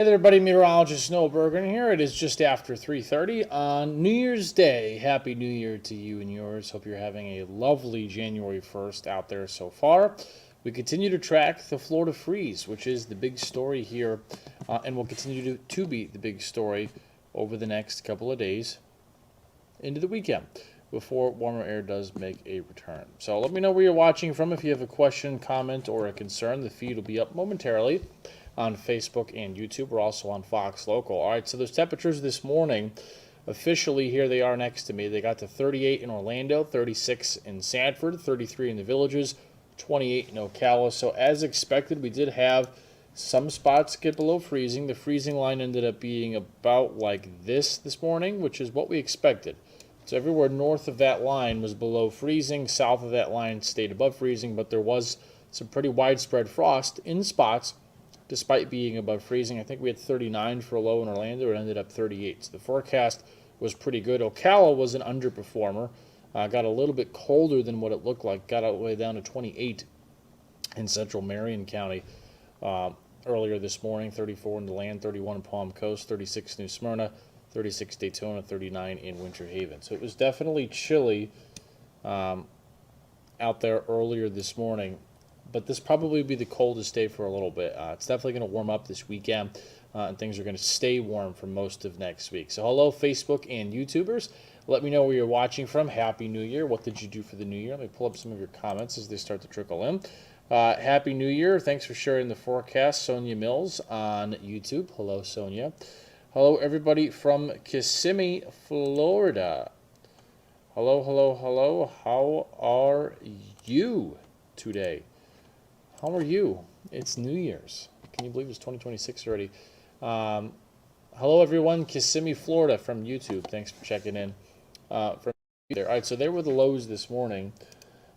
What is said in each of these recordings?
Hey there, everybody. Meteorologist Noah Bergen here. It is just after 3:30 on New Year's Day. Happy New Year to you and yours. Hope you're having a lovely January 1st out there so far. We continue to track the Florida freeze, which is the big story here, and will continue to be the big story over the next couple of days into the weekend before warmer air does make a return. So let me know where you're watching from. If you have a question, comment, or a concern, the feed will be up momentarily on Facebook and YouTube. We're also on Fox Local. All right, so those temperatures this morning, officially here they are next to me. They got to 38 in Orlando, 36 in Sanford, 33 in the Villages, 28 in Ocala. So as expected, we did have some spots get below freezing. The freezing line ended up being about like this morning, which is what we expected. So everywhere north of that line was below freezing. South of that line stayed above freezing, but there was some pretty widespread frost in spots despite being above freezing. I think we had 39 for a low in Orlando. It ended up 38. So the forecast was pretty good. Ocala was an underperformer. Got a little bit colder than what it looked like. Got all the way down to 28 in central Marion County earlier this morning. 34 in DeLand, 31 in Palm Coast, 36 New Smyrna, 36 Daytona, 39 in Winter Haven. So it was definitely chilly out there earlier this morning. But this probably will be the coldest day for a little bit. It's definitely going to warm up this weekend, and things are going to stay warm for most of next week. So hello, Facebook and YouTubers. Let me know where you're watching from. Happy New Year. What did you do for the New Year? Let me pull up some of your comments as they start to trickle in. Happy New Year. Thanks for sharing the forecast. Sonia Mills on YouTube. Hello, Sonia. Hello, everybody from Kissimmee, Florida. Hello, hello, hello. How are you today? How are you? It's New Year's. Can you believe it's 2026 already? Hello, everyone. Kissimmee, Florida from YouTube. Thanks for checking in. From there. All right, so there were the lows this morning.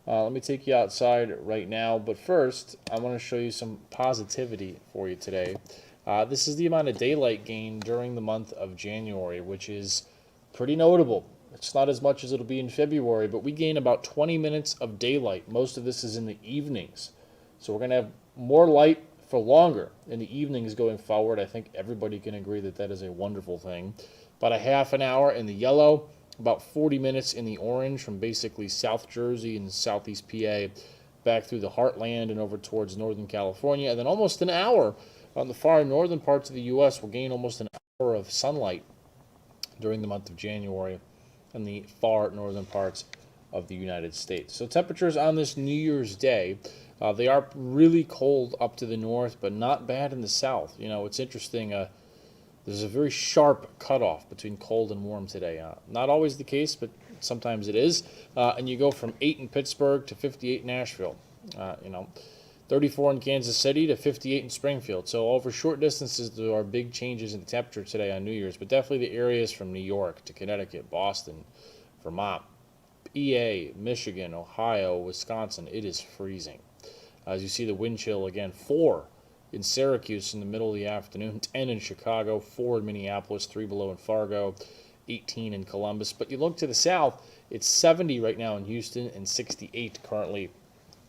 Let me take you outside right now. But first, I want to show you some positivity for you today. This is the amount of daylight gain during the month of January, which is pretty notable. It's not as much as it'll be in February, but we gain about 20 minutes of daylight. Most of this is in the evenings. So we're going to have more light for longer in the evenings going forward. I think everybody can agree that that is a wonderful thing. About a half an hour in the yellow, about 40 minutes in the orange from basically South Jersey and Southeast PA back through the heartland and over towards Northern California. And then almost an hour on the far northern parts of the U.S. will gain almost an hour of sunlight during the month of January in the far northern parts of the United States. So temperatures on this New Year's Day, they are really cold up to the north, but not bad in the south. You know, it's interesting. There's a very sharp cutoff between cold and warm today. Not always the case, but sometimes it is. And you go from 8 in Pittsburgh to 58 in Nashville. 34 in Kansas City to 58 in Springfield. So over short distances, there are big changes in the temperature today on New Year's, but definitely the areas from New York to Connecticut, Boston, Vermont, PA, Michigan, Ohio, Wisconsin, it is freezing. As you see the wind chill again, 4 in Syracuse in the middle of the afternoon, 10 in Chicago, 4 in Minneapolis, 3 below in Fargo, 18 in Columbus. But you look to the south, it's 70 right now in Houston and 68 currently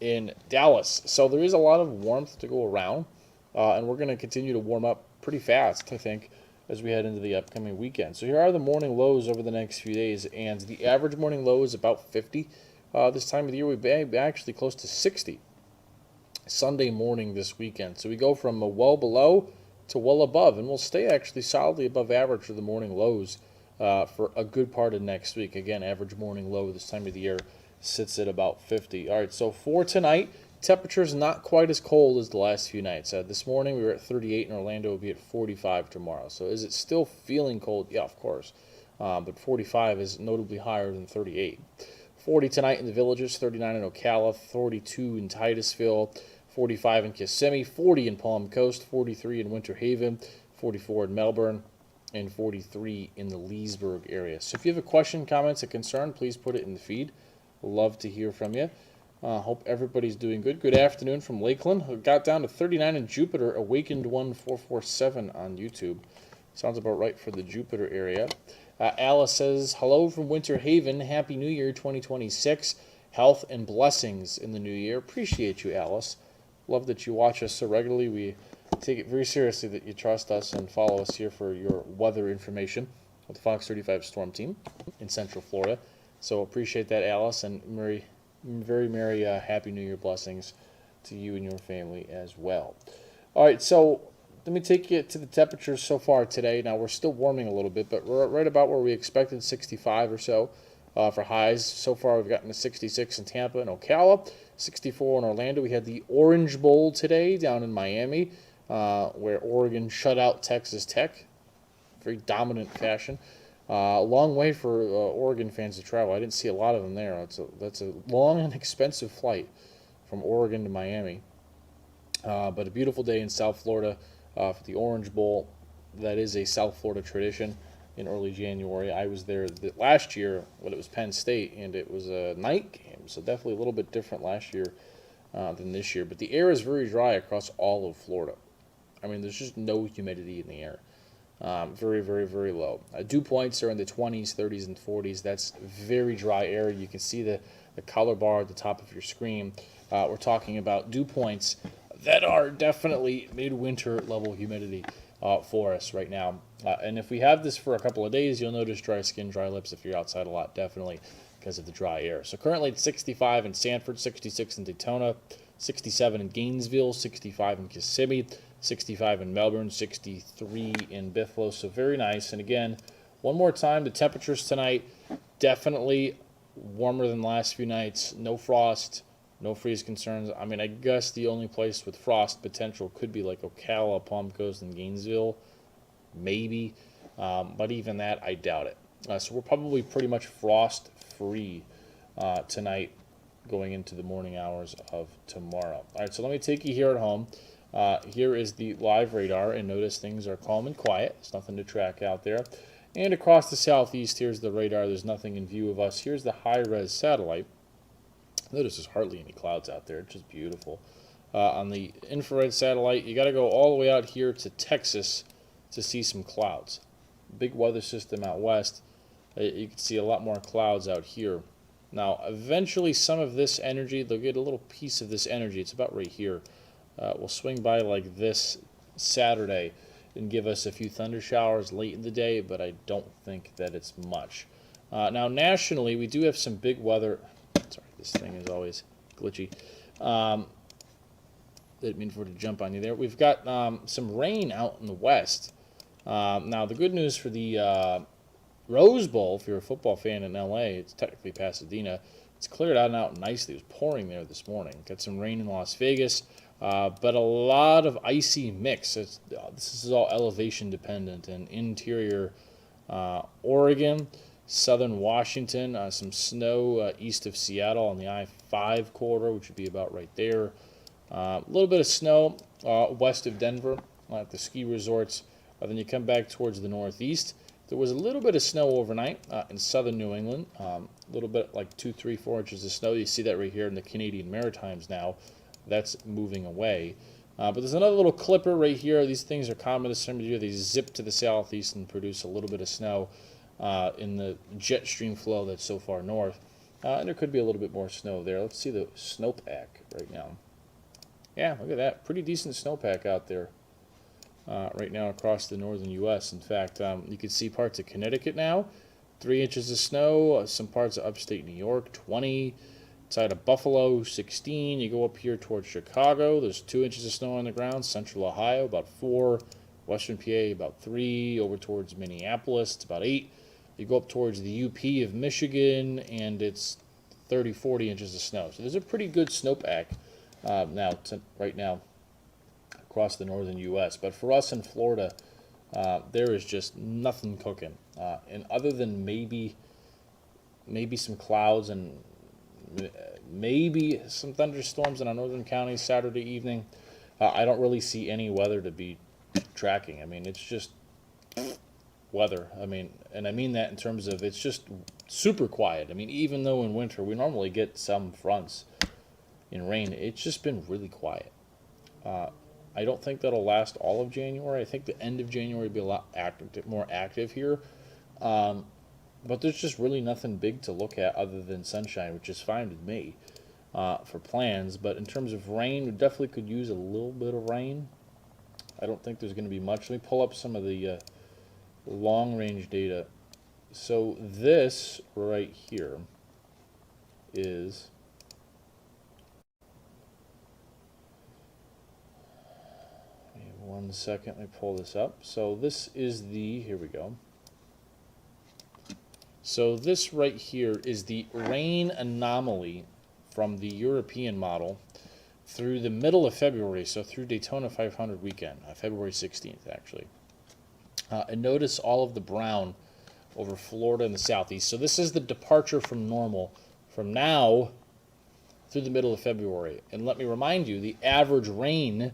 in Dallas. So there is a lot of warmth to go around, and we're going to continue to warm up pretty fast, I think, as we head into the upcoming weekend. So here are the morning lows over the next few days, and the average morning low is about 50. This time of the year, we've been actually close to 60 Sunday morning this weekend. So we go from a well below to well above, and we'll stay actually solidly above average for the morning lows for a good part of next week. Again, average morning low this time of the year sits at about 50. All right, so for tonight, temperatures not quite as cold as the last few nights. This morning we were at 38 in Orlando. We'll be at 45 tomorrow. So is it still feeling cold? Yeah, of course. But 45 is notably higher than 38. 40 tonight in the Villages, 39 in Ocala, 42 in Titusville, 45 in Kissimmee, 40 in Palm Coast, 43 in Winter Haven, 44 in Melbourne, and 43 in the Leesburg area. So if you have a question, comments, a concern, please put it in the feed. Love to hear from you. Hope everybody's doing good. Good afternoon from Lakeland. We got down to 39 in Jupiter, Awakened 1447 on YouTube. Sounds about right for the Jupiter area. Alice says, hello from Winter Haven. Happy New Year 2026. Health and blessings in the new year. Appreciate you, Alice. Love that you watch us so regularly. We take it very seriously that you trust us and follow us here for your weather information with the Fox 35 Storm Team in Central Florida. So appreciate that, Alice, and very merry Happy New Year blessings to you and your family as well. All right, so let me take you to the temperatures so far today. Now, we're still warming a little bit, but we're right about where we expected, 65 or so for highs. So far, we've gotten to 66 in Tampa and Ocala, 64 in Orlando. We had the Orange Bowl today down in Miami, where Oregon shut out Texas Tech. Very dominant fashion. A long way for Oregon fans to travel. I didn't see a lot of them there. That's a long and expensive flight from Oregon to Miami. But a beautiful day in South Florida for the Orange Bowl. That is a South Florida tradition in early January. I was there last year when it was Penn State, and it was a night game, so definitely a little bit different last year than this year. But the air is very dry across all of Florida. I mean, there's just no humidity in the air. Very, very, very low. Dew points are in the 20s, 30s, and 40s. That's very dry air. You can see the color bar at the top of your screen. We're talking about dew points that are definitely midwinter level humidity for us right now. And if we have this for a couple of days, you'll notice dry skin, dry lips if you're outside a lot, definitely because of the dry air. So currently it's 65 in Sanford, 66 in Daytona, 67 in Gainesville, 65 in Kissimmee, 65 in Melbourne, 63 in Buffalo. So very nice. And again, one more time, the temperatures tonight definitely warmer than the last few nights. No frost, no freeze concerns. I mean, I guess the only place with frost potential could be like Ocala, Palm Coast, and Gainesville, maybe. But even that, I doubt it. So we're probably pretty much frost-free tonight going into the morning hours of tomorrow. All right, so let me take you here at home. Here is the live radar, and notice things are calm and quiet. There's nothing to track out there. And across the southeast, here's the radar. There's nothing in view of us. Here's the high-res satellite. Notice there's hardly any clouds out there. It's just beautiful. On the infrared satellite, you got to go all the way out here to Texas to see some clouds. Big weather system out west. You can see a lot more clouds out here. Now, eventually, some of this energy, they'll get a little piece of this energy. It's about right here. Will swing by like this Saturday and give us a few thunder showers late in the day, but I don't think that it's much. Now, nationally, we do have some big weather. Sorry, this thing is always glitchy. Didn't mean for it to jump on you there. We've got some rain out in the west. Now, the good news for the Rose Bowl, if you're a football fan in LA, it's technically Pasadena. It's cleared out nicely. It was pouring there this morning. Got some rain in Las Vegas. But a lot of icy mix. This is all elevation dependent. And interior Oregon, southern Washington, some snow east of Seattle on the I-5 corridor, which would be about right there. A little bit of snow west of Denver at the ski resorts. Then you come back towards the northeast. There was a little bit of snow overnight in southern New England. A little bit like 2, 3, 4 inches of snow. You see that right here in the Canadian Maritimes now. That's moving away. But there's another little clipper right here. These things are common this time of year. They zip to the southeast and produce a little bit of snow in the jet stream flow that's so far north. And there could be a little bit more snow there. Let's see the snowpack right now. Yeah, look at that. Pretty decent snowpack out there right now across the northern U.S. In fact, you can see parts of Connecticut now. 3 inches of snow. Some parts of upstate New York, 20. Side of Buffalo, 16. You go up here towards Chicago, there's 2 inches of snow on the ground. Central Ohio, about 4. Western PA, about 3. Over towards Minneapolis, it's about 8. You go up towards the UP of Michigan, and it's 30, 40 inches of snow. So there's a pretty good snowpack right now across the northern U.S. But for us in Florida, there is just nothing cooking. And other than maybe some clouds and maybe some thunderstorms in our northern counties Saturday evening, I don't really see any weather to be tracking. I mean, it's just weather. I mean, and I mean that in terms of it's just super quiet. I mean, even though in winter we normally get some fronts in rain, it's just been really quiet. I don't think that'll last all of January. I think the end of January will be a lot more active here. But there's just really nothing big to look at other than sunshine, which is fine with me for plans. But in terms of rain, we definitely could use a little bit of rain. I don't think there's going to be much. Let me pull up some of the long-range data. So this right here is one second, let me pull this up. So this is the, here we go. So this right here is the rain anomaly from the European model through the middle of February, so through Daytona 500 weekend, February 16th actually. And notice all of the brown over Florida and the southeast. So this is the departure from normal from now through the middle of February. And let me remind you, the average rain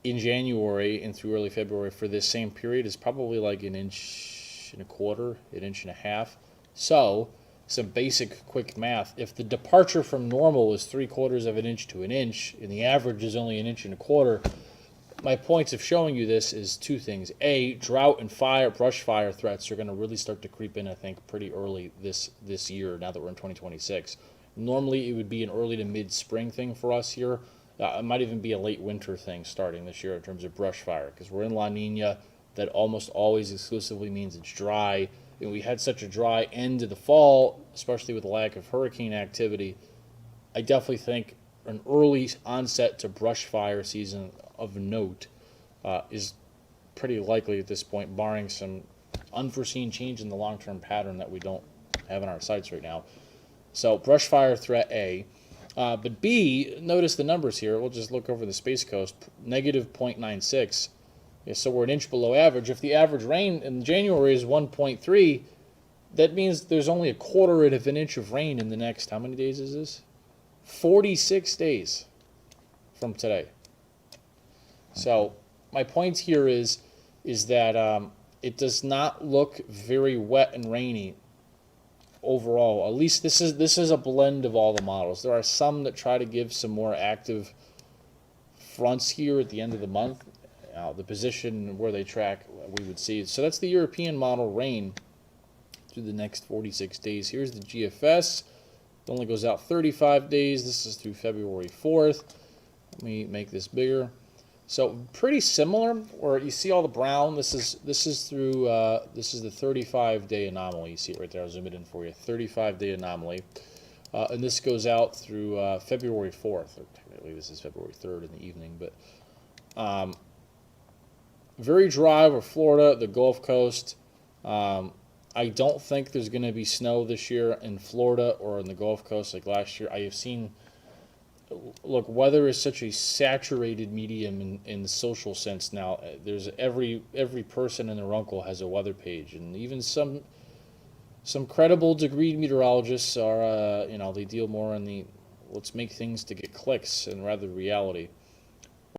in January and through early February for this same period is probably like 1.25 inches, 1.5 inches. So, some basic quick math. If the departure from normal is 3/4 of an inch to an inch, and the average is only 1.25 inches, my points of showing you this is two things. A, drought and fire, brush fire threats are going to really start to creep in, I think, pretty early this year, now that we're in 2026. Normally, it would be an early to mid-spring thing for us here. It might even be a late winter thing starting this year in terms of brush fire, because we're in La Nina. That almost always exclusively means it's dry. And we had such a dry end of the fall, especially with the lack of hurricane activity. I definitely think an early onset to brush fire season of note is pretty likely at this point, barring some unforeseen change in the long-term pattern that we don't have in our sights right now. So brush fire threat A. But B, notice the numbers here. We'll just look over the Space Coast. Negative 0.96. Yeah, so we're an inch below average. If the average rain in January is 1.3, that means there's only 1/4 of an inch of rain in the next, how many days is this? 46 days from today. So my point here is that it does not look very wet and rainy overall. At least this is a blend of all the models. There are some that try to give some more active fronts here at the end of the month. The position where they track, we would see. So that's the European model rain through the next 46 days. Here's the GFS. It only goes out 35 days. This is through February 4th. Let me make this bigger. So pretty similar, where you see all the brown. This is through this is the 35-day anomaly. You see it right there. I'll zoom it in for you. 35-day anomaly, and this goes out through February 4th. Or technically, this is February 3rd in the evening, but very dry over Florida, the Gulf Coast. I don't think there's going to be snow this year in Florida or in the Gulf Coast like last year. I have seen. Look, weather is such a saturated medium in the social sense now. There's every person and their uncle has a weather page, and even some credible degree meteorologists are, they deal more in the let's make things to get clicks and rather reality.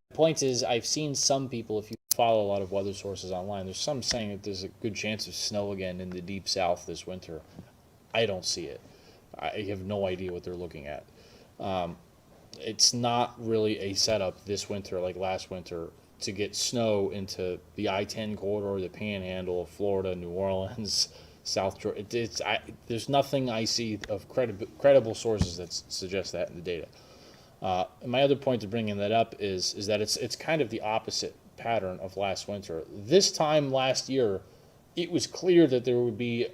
The point is, I've seen some people, if you follow a lot of weather sources online, there's some saying that there's a good chance of snow again in the deep south this winter. I don't see it. I have no idea what they're looking at. It's not really a setup this winter like last winter to get snow into the I-10 corridor, the Panhandle of Florida, New Orleans, South Georgia. There's nothing I see of credible sources that suggest that in the data. And my other point to bringing that up is that it's kind of the opposite pattern of last winter. This time last year, it was clear that there would be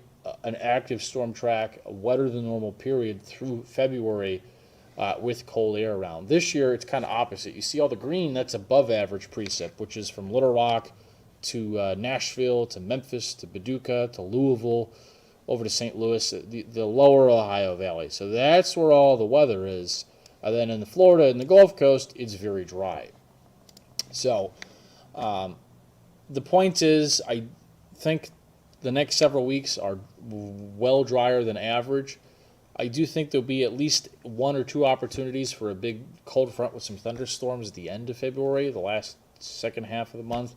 an active storm track, a wetter than normal period through February. With cold air around. This year, it's kind of opposite. You see all the green, that's above average precip, which is from Little Rock to Nashville to Memphis to Paducah to Louisville over to St. Louis, the lower Ohio Valley. So that's where all the weather is. And then in the Florida and the Gulf Coast, it's very dry. So the point is, I think the next several weeks are well drier than average. I do think there'll be at least 1 or 2 opportunities for a big cold front with some thunderstorms at the end of February, the last second half of the month.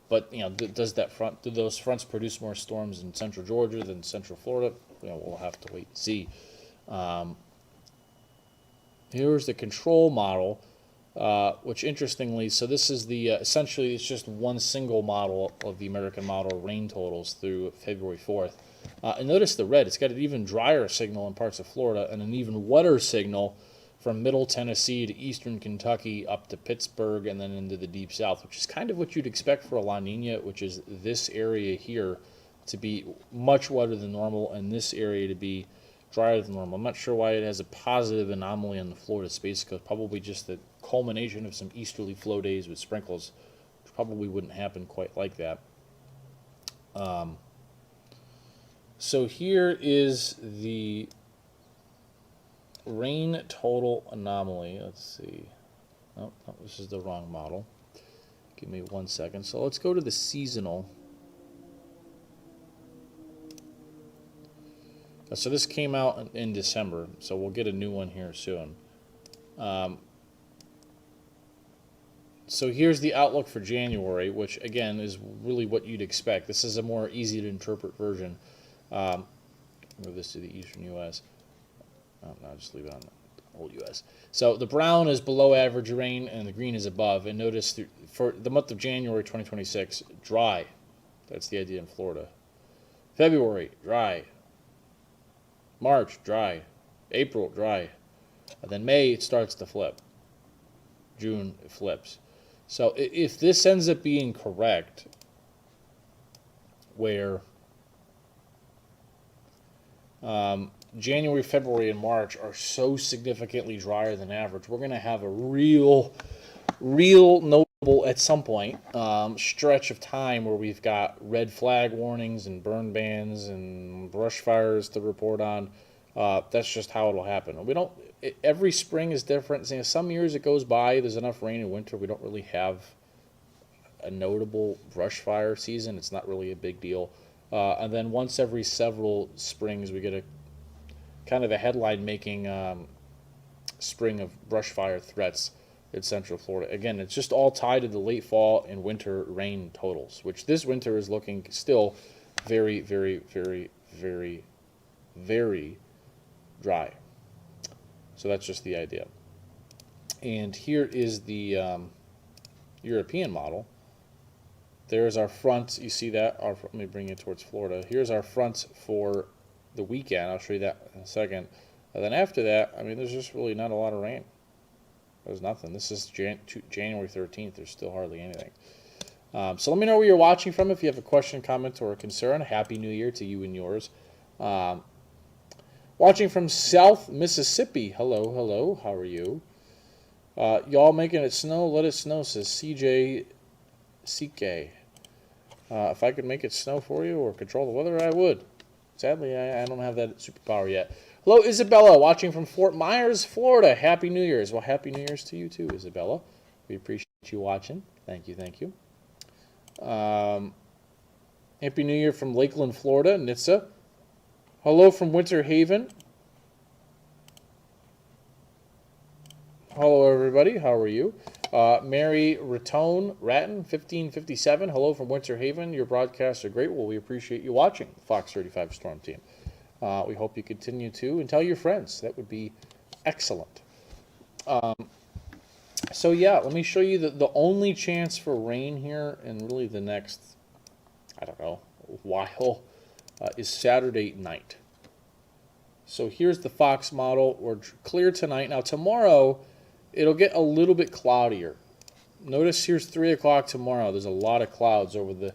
But do those fronts produce more storms in central Georgia than central Florida? We'll have to wait and see. Here's the control model, which interestingly, so this is the essentially it's just one single model of the American model rain totals through February 4th. And notice the red. It's got an even drier signal in parts of Florida and an even wetter signal from middle Tennessee to eastern Kentucky up to Pittsburgh and then into the deep south, which is kind of what you'd expect for a La Nina, which is this area here to be much wetter than normal and this area to be drier than normal. I'm not sure why it has a positive anomaly on the Florida Space Coast. Probably just the culmination of some easterly flow days with sprinkles, which probably wouldn't happen quite like that. So here is the rain total anomaly. Let's see. Oh, this is the wrong model. Give me 1 second. So let's go to the seasonal. So this came out in December, so we'll get a new one here soon. So here's the outlook for January, which again is really what you'd expect. This is a more easy to interpret version. Move this to the eastern U.S. Oh, no, just leave it on the whole U.S. So the brown is below average rain and the green is above. And notice for the month of January 2026, dry. That's the idea in Florida. February, dry. March, dry. April, dry. And then May, it starts to flip. June, it flips. So if this ends up being correct, where January, February, and March are so significantly drier than average, we're going to have a real notable, at some point, stretch of time where we've got red flag warnings and burn bans and brush fires to report on. That's just how it'll happen. We don't. Every spring is different. You know, some years it goes by, there's enough rain in winter, we don't really have a notable brush fire season. It's not really a big deal. And then once every several springs, we get a kind of a headline-making spring of brush fire threats in Central Florida. Again, it's just all tied to the late fall and winter rain totals, which this winter is looking still very, very, very, very, very dry. So that's just the idea. And here is the European model. There's our front. You see that? Let me bring it towards Florida. Here's our front for the weekend. I'll show you that in a second. And then after that, I mean, there's just really not a lot of rain. There's nothing. This is January 13th. There's still hardly anything. So let me know where you're watching from. If you have a question, comment, or a concern, Happy New Year to you and yours. Watching from South Mississippi. Hello, hello. How are you? Y'all making it snow? Let it snow, says CJ CK. If I could make it snow for you or control the weather, I would. Sadly, I don't have that superpower yet. Hello, Isabella, watching from Fort Myers, Florida. Happy New Year's. Well, Happy New Year's to you too, Isabella. We appreciate you watching. Thank you, thank you. Happy New Year from Lakeland, Florida, Nitsa. Hello from Winter Haven. Hello, everybody. How are you? Mary Ratton, 1557. Hello from Winter Haven. Your broadcasts are great. Well, we appreciate you watching, Fox 35 Storm Team. We hope you continue to, and tell your friends. That would be excellent. So, yeah, let me show you the only chance for rain here in really the next, I don't know, while is Saturday night. So here's the Fox model. We're clear tonight. Now, tomorrow, it'll get a little bit cloudier. Notice here's 3 o'clock tomorrow. There's a lot of clouds over the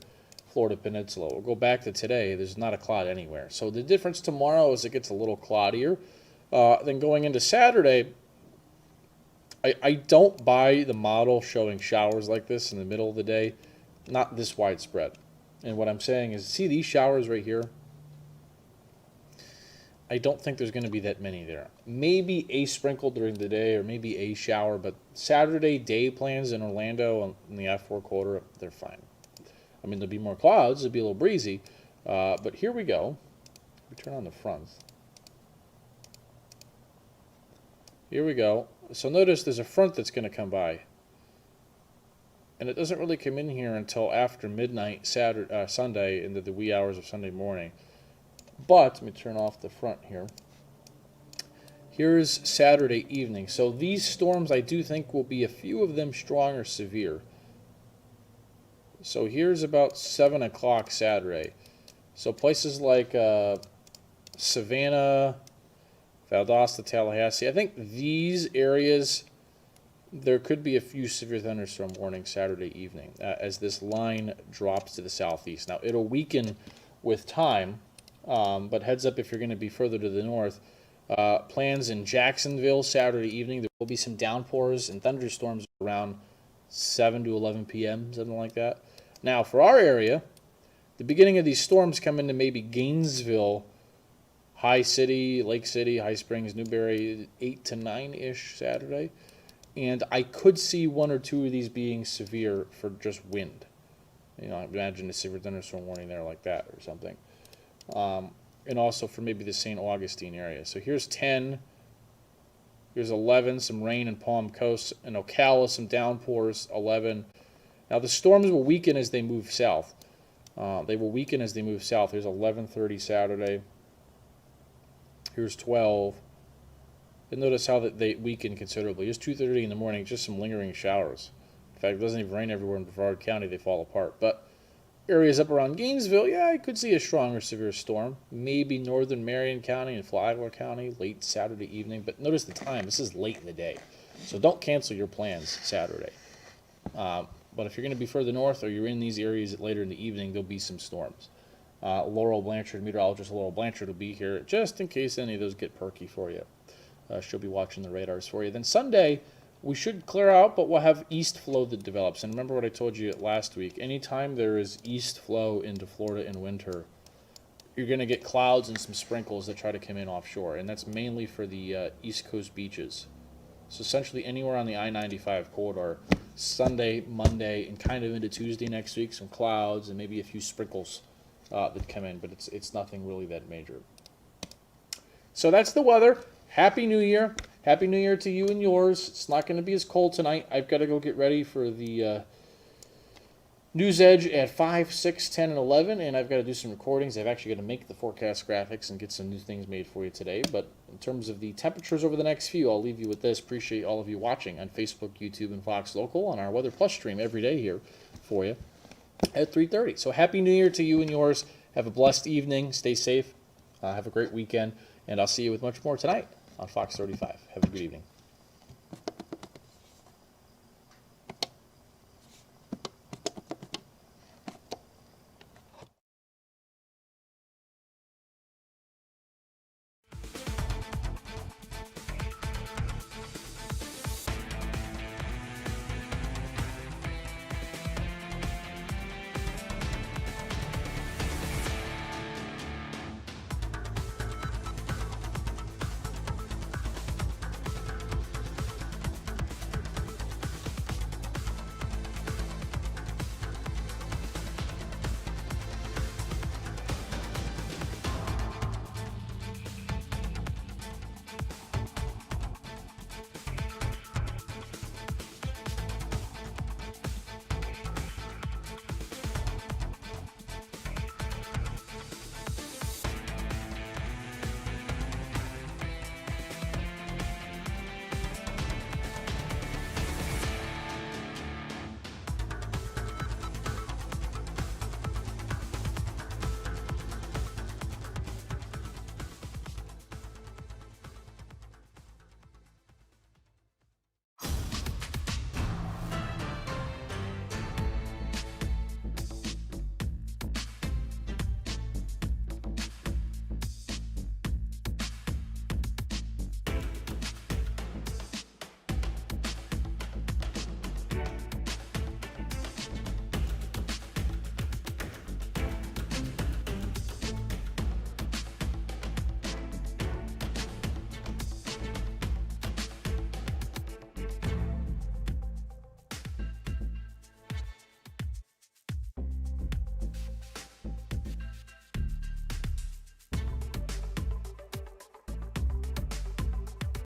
Florida Peninsula. We'll go back to today. There's not a cloud anywhere. So the difference tomorrow is it gets a little cloudier. Then going into Saturday, I don't buy the model showing showers like this in the middle of the day. Not this widespread. And what I'm saying is, see these showers right here? I don't think there's going to be that many there. Maybe a sprinkle during the day or maybe a shower, but Saturday day plans in Orlando in the I-4 quarter, they're fine. I mean, there'll be more clouds. It'll be a little breezy. But here we go. We turn on the front. Here we go. So notice there's a front that's going to come by. And it doesn't really come in here until after midnight Sunday into the wee hours of Sunday morning. But, let me turn off the front here. Here's Saturday evening. So these storms, I do think, will be a few of them strong or severe. So here's about 7 o'clock Saturday. So places like Savannah, Valdosta, Tallahassee. I think these areas, there could be a few severe thunderstorm warnings Saturday evening as this line drops to the southeast. Now, it'll weaken with time, but heads up if you're going to be further to the north. Plans in Jacksonville Saturday evening. There will be some downpours and thunderstorms around 7 to 11 p.m., something like that. Now, for our area, the beginning of these storms come into maybe Gainesville, High City, Lake City, High Springs, Newberry, 8 to 9-ish Saturday. And I could see one or two of these being severe for just wind. You know, imagine a severe thunderstorm warning there like that or something. And also for maybe the St. Augustine area. So here's 10. Here's 11, some rain in Palm Coast. In Ocala, some downpours, 11. Now the storms will weaken as they move south. They will weaken as they move south. Here's 11:30 Saturday. Here's 12. You'll notice how that they weaken considerably. Here's 2:30 in the morning, just some lingering showers. In fact, it doesn't even rain everywhere in Brevard County. They fall apart. But areas up around Gainesville, yeah, I could see a strong or severe storm. Maybe northern Marion County and Flagler County late Saturday evening. But notice the time. This is late in the day. So don't cancel your plans Saturday. But if you're going to be further north or you're in these areas later in the evening, there'll be some storms. Laurel Blanchard, meteorologist Laurel Blanchard, will be here just in case any of those get perky for you. She'll be watching the radars for you. Then Sunday, we should clear out, but we'll have east flow that develops. And remember what I told you last week. Anytime there is east flow into Florida in winter, you're going to get clouds and some sprinkles that try to come in offshore. And that's mainly for the East Coast beaches. So essentially anywhere on the I-95 corridor, Sunday, Monday, and kind of into Tuesday next week, some clouds and maybe a few sprinkles that come in, but it's nothing really that major. So that's the weather. Happy New Year. Happy New Year to you and yours. It's not going to be as cold tonight. I've got to go get ready for the News Edge at 5, 6, 10, and 11, and I've got to do some recordings. I've actually got to make the forecast graphics and get some new things made for you today. But in terms of the temperatures over the next few, I'll leave you with this. Appreciate all of you watching on Facebook, YouTube, and Fox Local on our Weather Plus stream every day here for you at 3:30. So Happy New Year to you and yours. Have a blessed evening. Stay safe. Have a great weekend, and I'll see you with much more tonight on Fox 35. Have a good evening.